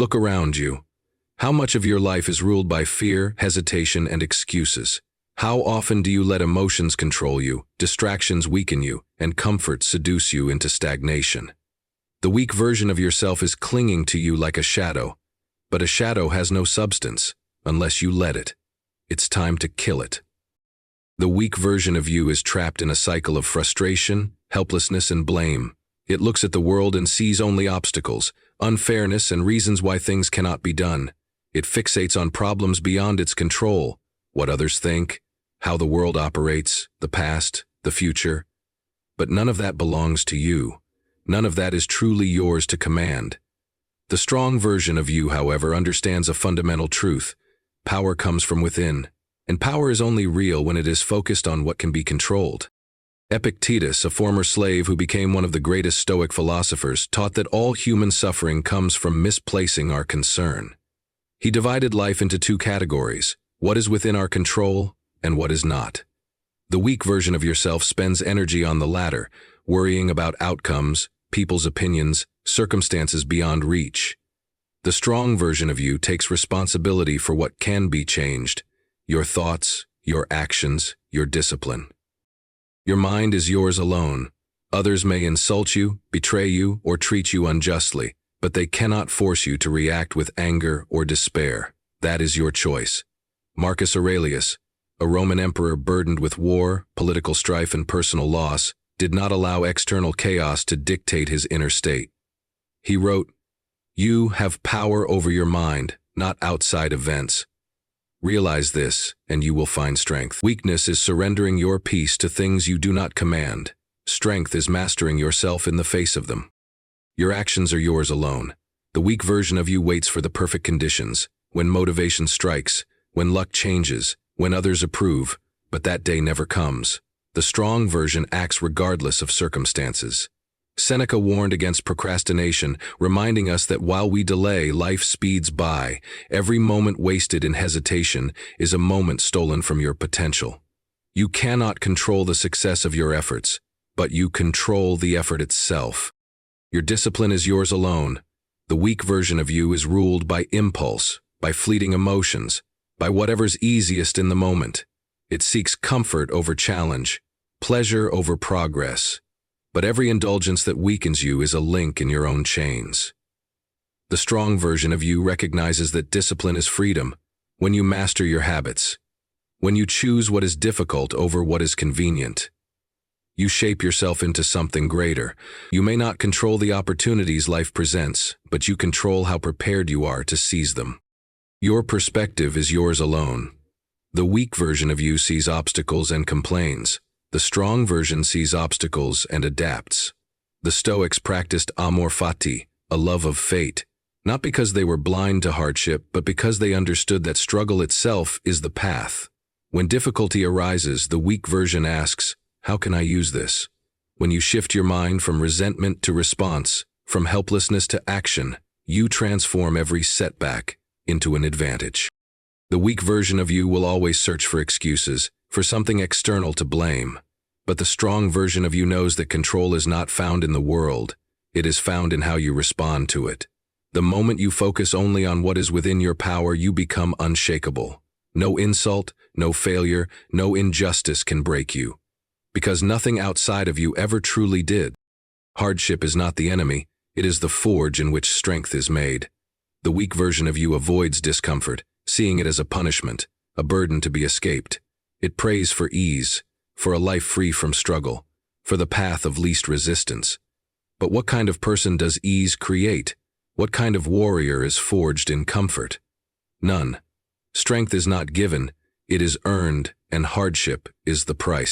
Look around you. How much of your life is ruled by fear, hesitation, and excuses? How often do you let emotions control you, distractions weaken you, and comfort seduce you into stagnation? The weak version of yourself is clinging to you like a shadow, but a shadow has no substance unless you let it. It's time to kill it. The weak version of you is trapped in a cycle of frustration, helplessness, and blame. It looks at the world and sees only obstacles, unfairness, and reasons why things cannot be done. It fixates on problems beyond its control, what others think, how the world operates, the past, the future. But none of that belongs to you. None of that is truly yours to command. The strong version of you, however, understands a fundamental truth. Power comes from within, and power is only real when it is focused on what can be controlled. Epictetus, a former slave who became one of the greatest Stoic philosophers, taught that all human suffering comes from misplacing our concern. He divided life into two categories: what is within our control and what is not. The weak version of yourself spends energy on the latter, worrying about outcomes, people's opinions, circumstances beyond reach. The strong version of you takes responsibility for what can be changed: your thoughts, your actions, your discipline. Your mind is yours alone. Others may insult you, betray you, or treat you unjustly, but they cannot force you to react with anger or despair. That is your choice. Marcus Aurelius, a Roman emperor burdened with war, political strife, and personal loss, did not allow external chaos to dictate his inner state. He wrote, "You have power over your mind, not outside events. Realize this, and you will find strength." Weakness is surrendering your peace to things you do not command. Strength is mastering yourself in the face of them. Your actions are yours alone. The weak version of you waits for the perfect conditions, when motivation strikes, when luck changes, when others approve, but that day never comes. The strong version acts regardless of circumstances. Seneca warned against procrastination, reminding us that while we delay, life speeds by. Every moment wasted in hesitation is a moment stolen from your potential. You cannot control the success of your efforts, but you control the effort itself. Your discipline is yours alone. The weak version of you is ruled by impulse, by fleeting emotions, by whatever's easiest in the moment. It seeks comfort over challenge, pleasure over progress. But every indulgence that weakens you is a link in your own chains. The strong version of you recognizes that discipline is freedom, when you master your habits, when you choose what is difficult over what is convenient. You shape yourself into something greater. You may not control the opportunities life presents, but you control how prepared you are to seize them. Your perspective is yours alone. The weak version of you sees obstacles and complains. The strong version sees obstacles and adapts. The Stoics practiced amor fati, a love of fate, not because they were blind to hardship, but because they understood that struggle itself is the path. When difficulty arises, the weak version asks, "How can I use this?" When you shift your mind from resentment to response, from helplessness to action, you transform every setback into an advantage. The weak version of you will always search for excuses, for something external to blame. But the strong version of you knows that control is not found in the world. It is found in how you respond to it. The moment you focus only on what is within your power, you become unshakable. No insult, no failure, no injustice can break you, because nothing outside of you ever truly did. Hardship is not the enemy, it is the forge in which strength is made. The weak version of you avoids discomfort, seeing it as a punishment, a burden to be escaped. It prays for ease, for a life free from struggle, for the path of least resistance. But what kind of person does ease create? What kind of warrior is forged in comfort? None. Strength is not given, it is earned, and hardship is the price.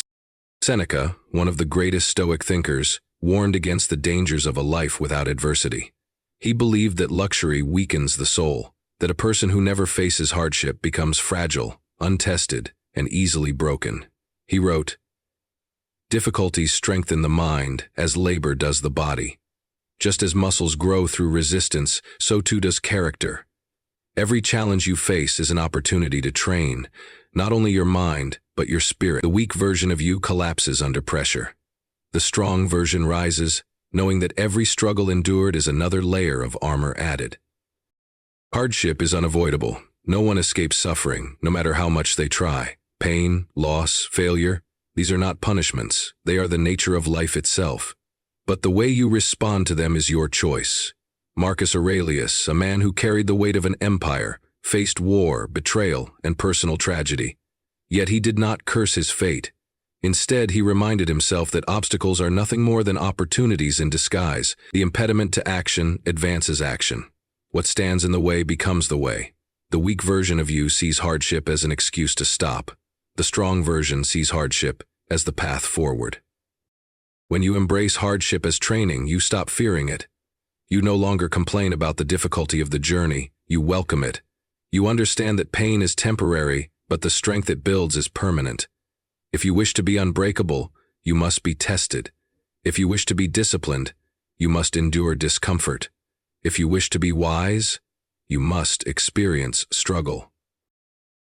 Seneca, one of the greatest Stoic thinkers, warned against the dangers of a life without adversity. He believed that luxury weakens the soul, that a person who never faces hardship becomes fragile, untested, and easily broken. He wrote, "Difficulties strengthen the mind as labor does the body. Just as muscles grow through resistance, so too does character. Every challenge you face is an opportunity to train, not only your mind, but your spirit." The weak version of you collapses under pressure. The strong version rises, knowing that every struggle endured is another layer of armor added. Hardship is unavoidable. No one escapes suffering, no matter how much they try. Pain, loss, failure, these are not punishments. They are the nature of life itself. But the way you respond to them is your choice. Marcus Aurelius, a man who carried the weight of an empire, faced war, betrayal, and personal tragedy. Yet he did not curse his fate. Instead, he reminded himself that obstacles are nothing more than opportunities in disguise. The impediment to action advances action. What stands in the way becomes the way. The weak version of you sees hardship as an excuse to stop. The strong version sees hardship as the path forward. When you embrace hardship as training, you stop fearing it. You no longer complain about the difficulty of the journey, you welcome it. You understand that pain is temporary, but the strength it builds is permanent. If you wish to be unbreakable, you must be tested. If you wish to be disciplined, you must endure discomfort. If you wish to be wise, you must experience struggle.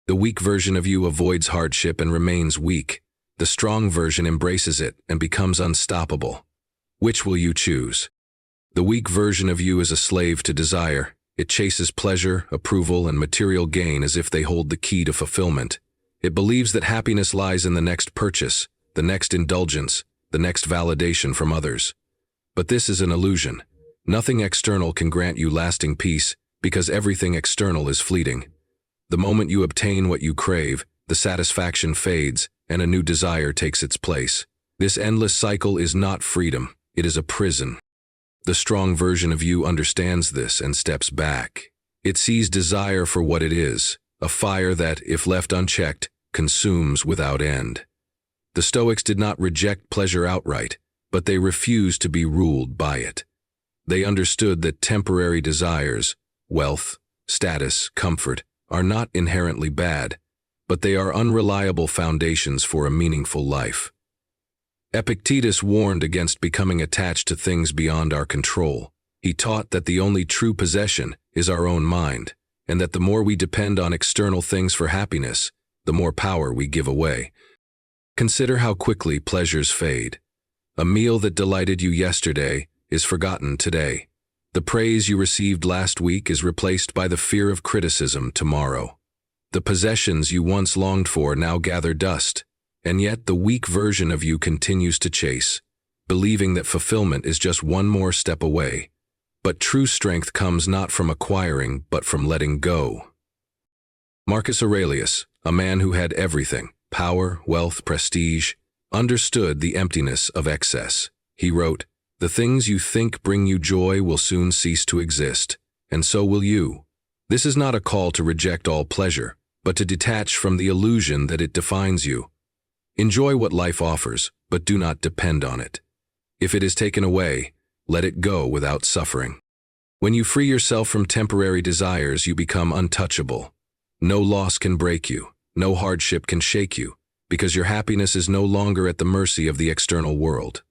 The weak version of you avoids hardship and remains weak. The strong version embraces it and becomes unstoppable. Which will you choose? The weak version of you is a slave to desire. It chases pleasure, approval, and material gain as if they hold the key to fulfillment. It believes that happiness lies in the next purchase, the next indulgence, the next validation from others. But this is an illusion. Nothing external can grant you lasting peace because everything external is fleeting. The moment you obtain what you crave, the satisfaction fades and a new desire takes its place. This endless cycle is not freedom, it is a prison. The strong version of you understands this and steps back. It sees desire for what it is, a fire that, if left unchecked, consumes without end. The Stoics did not reject pleasure outright, but they refused to be ruled by it. They understood that temporary desires, wealth, status, comfort, are not inherently bad, but they are unreliable foundations for a meaningful life. Epictetus warned against becoming attached to things beyond our control. He taught that the only true possession is our own mind, and that the more we depend on external things for happiness, the more power we give away. Consider how quickly pleasures fade. A meal that delighted you yesterday is forgotten today. The praise you received last week is replaced by the fear of criticism tomorrow. The possessions you once longed for now gather dust, and yet the weak version of you continues to chase, believing that fulfillment is just one more step away. But true strength comes not from acquiring, but from letting go. Marcus Aurelius, a man who had everything, power, wealth, prestige, understood the emptiness of excess. He wrote, "The things you think bring you joy will soon cease to exist, and so will you." This is not a call to reject all pleasure, but to detach from the illusion that it defines you. Enjoy what life offers, but do not depend on it. If it is taken away, let it go without suffering. When you free yourself from temporary desires, you become untouchable. No loss can break you, no hardship can shake you, because your happiness is no longer at the mercy of the external world.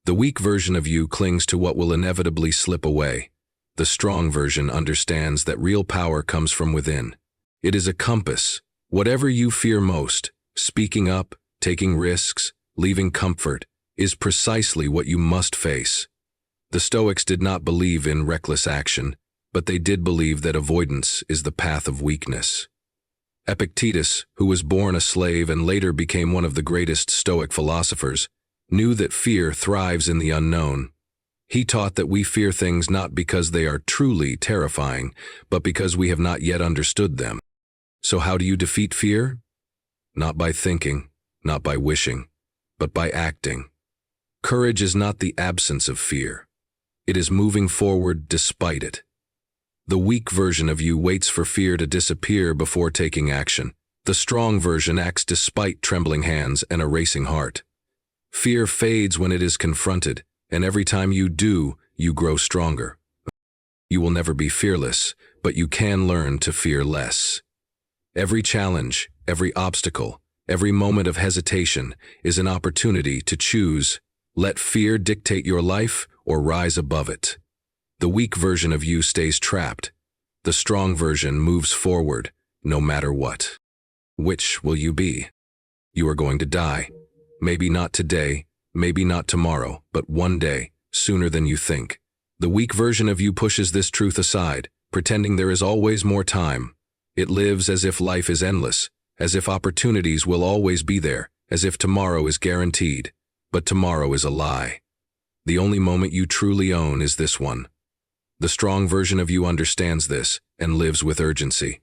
The weak version of you clings to what will inevitably slip away. The strong version understands that real power comes from within. It is a compass. Whatever you fear most, speaking up, taking risks, leaving comfort, is precisely what you must face. The Stoics did not believe in reckless action, but they did believe that avoidance is the path of weakness. Epictetus, who was born a slave and later became one of the greatest Stoic philosophers, knew that fear thrives in the unknown. He taught that we fear things not because they are truly terrifying, but because we have not yet understood them. So how do you defeat fear? Not by thinking, not by wishing, but by acting. Courage is not the absence of fear. It is moving forward despite it. The weak version of you waits for fear to disappear before taking action. The strong version acts despite trembling hands and a racing heart. Fear fades when it is confronted, and every time you do, you grow stronger. You will never be fearless, but you can learn to fear less. Every challenge, every obstacle, every moment of hesitation is an opportunity to choose. Let fear dictate your life or rise above it. The weak version of you stays trapped. The strong version moves forward, no matter what. Which will you be? You are going to die. Maybe not today, maybe not tomorrow, but one day, sooner than you think. The weak version of you pushes this truth aside, pretending there is always more time. It lives as if life is endless, as if opportunities will always be there, as if tomorrow is guaranteed. But tomorrow is a lie. The only moment you truly own is this one. The strong version of you understands this and lives with urgency.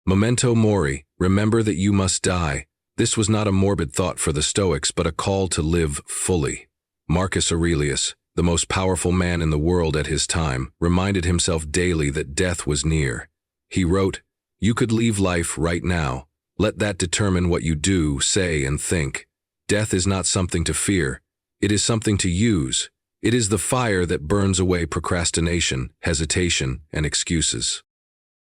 Memento Mori, remember that you must die. This was not a morbid thought for the Stoics, but a call to live fully. Marcus Aurelius, the most powerful man in the world at his time, reminded himself daily that death was near. He wrote, "You could leave life right now. Let that determine what you do, say, and think. Death is not something to fear. It is something to use. It is the fire that burns away procrastination, hesitation, and excuses."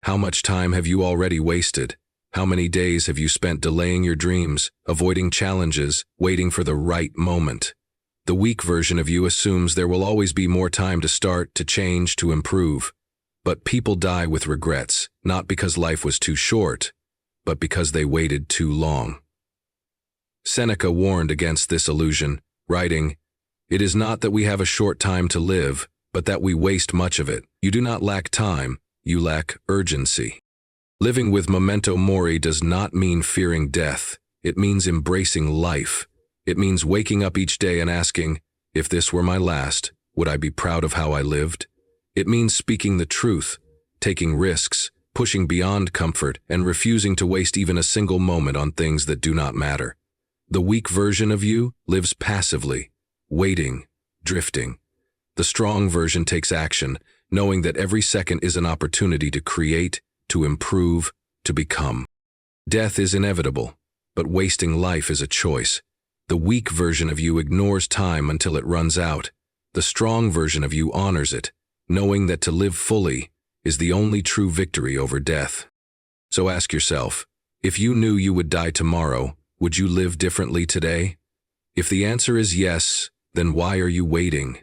How much time have you already wasted? How many days have you spent delaying your dreams, avoiding challenges, waiting for the right moment? The weak version of you assumes there will always be more time to start, to change, to improve. But people die with regrets, not because life was too short, but because they waited too long. Seneca warned against this illusion, writing, "It is not that we have a short time to live, but that we waste much of it. You do not lack time, you lack urgency." Living with memento mori does not mean fearing death. It means embracing life. It means waking up each day and asking, if this were my last, would I be proud of how I lived? It means speaking the truth, taking risks, pushing beyond comfort, and refusing to waste even a single moment on things that do not matter. The weak version of you lives passively, waiting, drifting. The strong version takes action, knowing that every second is an opportunity to create, to improve, to become. Death is inevitable, but wasting life is a choice. The weak version of you ignores time until it runs out. The strong version of you honors it, knowing that to live fully is the only true victory over death. So ask yourself, if you knew you would die tomorrow, would you live differently today? If the answer is yes, then why are you waiting?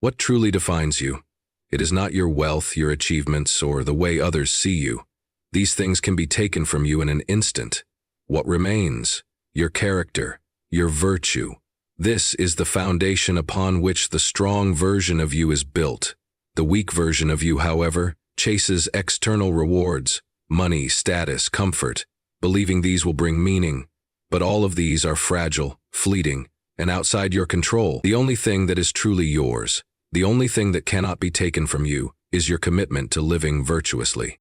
What truly defines you? It is not your wealth, your achievements, or the way others see you. These things can be taken from you in an instant. What remains? Your character, your virtue. This is the foundation upon which the strong version of you is built. The weak version of you, however, chases external rewards, money, status, comfort, believing these will bring meaning. But all of these are fragile, fleeting, and outside your control. The only thing that is truly yours, the only thing that cannot be taken from you, is your commitment to living virtuously.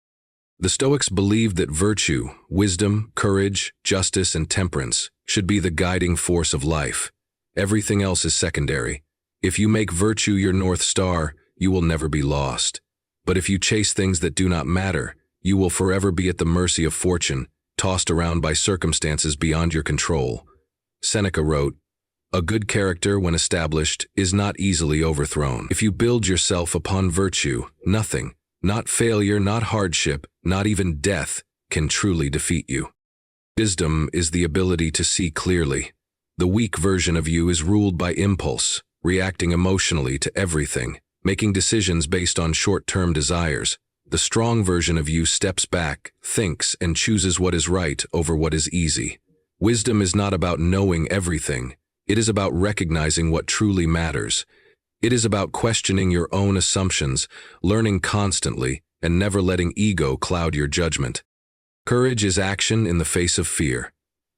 The Stoics believed that virtue, wisdom, courage, justice, and temperance should be the guiding force of life. Everything else is secondary. If you make virtue your North Star, you will never be lost. But if you chase things that do not matter, you will forever be at the mercy of fortune, tossed around by circumstances beyond your control. Seneca wrote, "A good character, when established, is not easily overthrown. If you build yourself upon virtue, nothing, not failure, not hardship, not even death, can truly defeat you." Wisdom is the ability to see clearly. The weak version of you is ruled by impulse, reacting emotionally to everything, making decisions based on short-term desires. The strong version of you steps back, thinks, and chooses what is right over what is easy. Wisdom is not about knowing everything. It is about recognizing what truly matters. It is about questioning your own assumptions, learning constantly, and never letting ego cloud your judgment. Courage is action in the face of fear.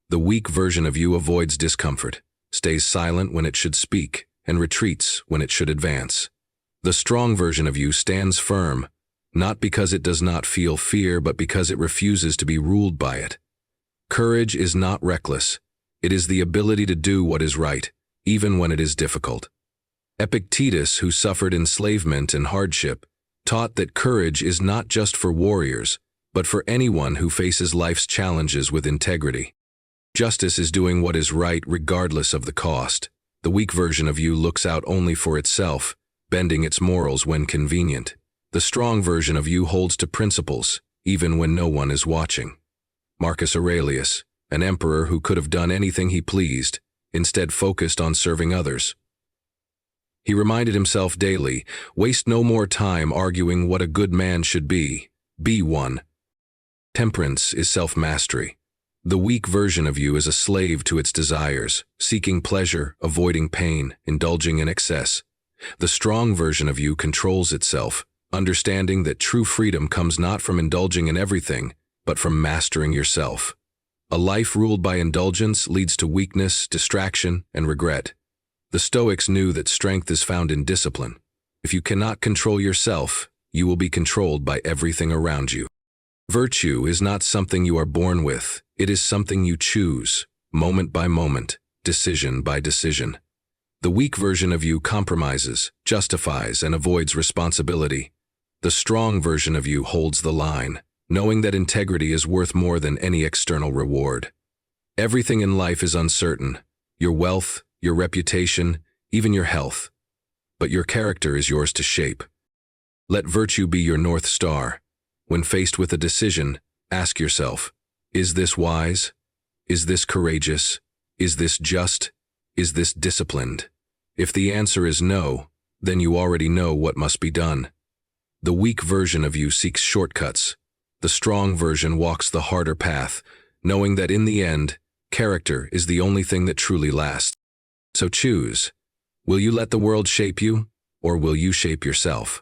The weak version of you avoids discomfort, stays silent when it should speak, and retreats when it should advance. The strong version of you stands firm, not because it does not feel fear, but because it refuses to be ruled by it. Courage is not reckless. It is the ability to do what is right, even when it is difficult. Epictetus, who suffered enslavement and hardship, taught that courage is not just for warriors, but for anyone who faces life's challenges with integrity. Justice is doing what is right regardless of the cost. The weak version of you looks out only for itself, bending its morals when convenient. The strong version of you holds to principles, even when no one is watching. Marcus Aurelius, an emperor who could have done anything he pleased, instead focused on serving others. He reminded himself daily, waste no more time arguing what a good man should be one. Temperance is self-mastery. The weak version of you is a slave to its desires, seeking pleasure, avoiding pain, indulging in excess. The strong version of you controls itself, understanding that true freedom comes not from indulging in everything, but from mastering yourself. A life ruled by indulgence leads to weakness, distraction, and regret. The Stoics knew that strength is found in discipline. If you cannot control yourself, you will be controlled by everything around you. Virtue is not something you are born with, it is something you choose, moment by moment, decision by decision. The weak version of you compromises, justifies, and avoids responsibility. The strong version of you holds the line, knowing that integrity is worth more than any external reward. Everything in life is uncertain, your wealth, your reputation, even your health. But your character is yours to shape. Let virtue be your North Star. When faced with a decision, ask yourself, is this wise? Is this courageous? Is this just? Is this disciplined? If the answer is no, then you already know what must be done. The weak version of you seeks shortcuts. The strong version walks the harder path, knowing that in the end, character is the only thing that truly lasts. So choose. Will you let the world shape you, or will you shape yourself?